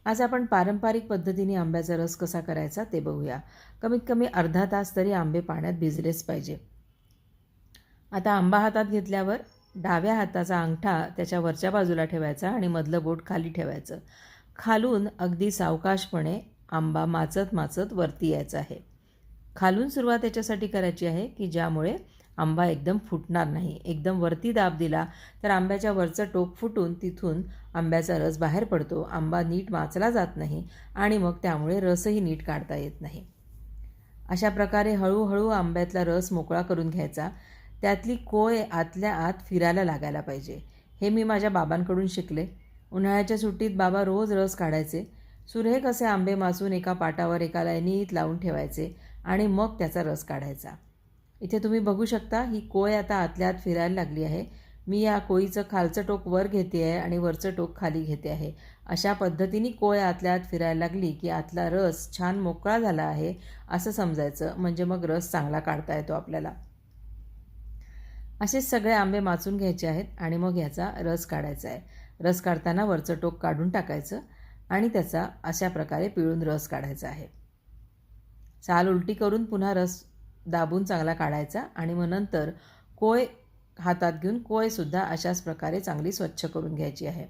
आज आपण पारंपरिक पद्धतीने आंब्याचा रस कसा करायचा ते बघूया. कमीत कमी अर्धा तास तरी आंबे पाण्यात भिजलेच पाहिजे. आता आंबा हातात घेतल्यावर डाव्या हाताचा अंगठा त्याच्या वरच्या बाजूला ठेवायचा आणि मधलं बोट खाली ठेवायचं. खालून अगदी सावकाशपणे आंबा माचत माचत वरती यायचा आहे. खालून सुरुवात याच्यासाठी करायची आहे की ज्यामुळे आंबा एकदम फुटणार नाही. एकदम वरती दाब दिला तर आंब्याच्या वरचं टोक फुटून तिथून आंब्याचा रस बाहेर पडतो. आंबा नीट माचला जात नाही आणि मग त्यामुळे रसही नीट काढता येत नाही. अशा प्रकारे हळूहळू आंब्यातला रस मोकळा करून घ्यायचा. त्यातली कोय आतल्या आत फिरायला लागायला पाहिजे. हे मी माझ्या बाबांकडून शिकले. उन्हाळ्याच्या सुट्टीत बाबा रोज रस काढायचे. सुरेख असे आंबे माचून एका पाटावर एका लाईनीत लावून ठेवायचे आणि मग त्याचा रस काढायचा. इथे तुम्ही बघू शकता ही कोय आता आतल्या आत फिरायला लागली आहे. मी या कोयीचं खालचं टोक वर घेते आहे आणि वरचं टोक खाली घेते आहे. अशा पद्धतीने कोय आतल्या आत फिरायला लागली की आतला रस छान मोकळा झाला आहे असं समजायचं. म्हणजे मग रस चांगला काढता येतो आपल्याला. असेच सगळे आंबे माचून घ्यायचे आहेत आणि मग याचा रस काढायचा आहे. रस काढताना वरचं टोक काढून टाकायचं आणि त्याचा अशा प्रकारे पिळून रस काढायचा आहे. साल उलटी करून पुन्हा रस दाबून चांगला काढायचा आणि मग नंतर कोय हातात घेऊन कोयसुद्धा अशाच प्रकारे चांगली स्वच्छ करून घ्यायची आहे.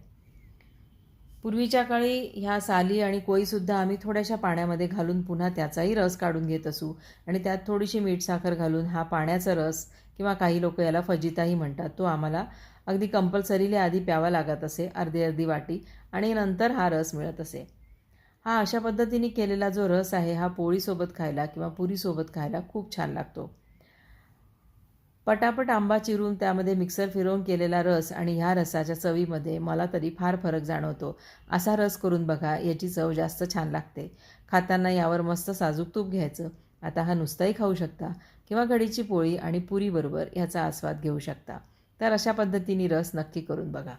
पूर्वीच्या काळी ह्या साली आणि कोईसुद्धा आम्ही थोड्याशा पाण्यामध्ये घालून पुन्हा त्याचाही रस काढून घेत असू आणि त्यात थोडीशी मीठ साखर घालून हा पाण्याचा रस किंवा काही लोक याला फजिताही म्हणतात, तो आम्हाला अगदी कंपल्सरीली आधी प्यावा लागत असे, अर्धी अर्धी वाटी, आणि नंतर हा रस मिळत असे. हा अशा पद्धतीने केलेला जो रस आहे हा पोळीसोबत खायला किंवा पुरीसोबत खायला खूप छान लागतो. पटापट आंबा चिरून त्यामध्ये मिक्सर फिरवून केलेला रस आणि ह्या रसाच्या चवीमध्ये मला तरी फार फरक जाणवतो. असा रस करून बघा, याची चव जास्त छान लागते. खाताना यावर मस्त साजूक तूप घ्यायचं. आता हा नुसताही खाऊ शकता किंवा कढीची पोळी आणि पुरीबरोबर ह्याचा आस्वाद घेऊ शकता. तर अशा पद्धतीने रस नक्की करून बघा.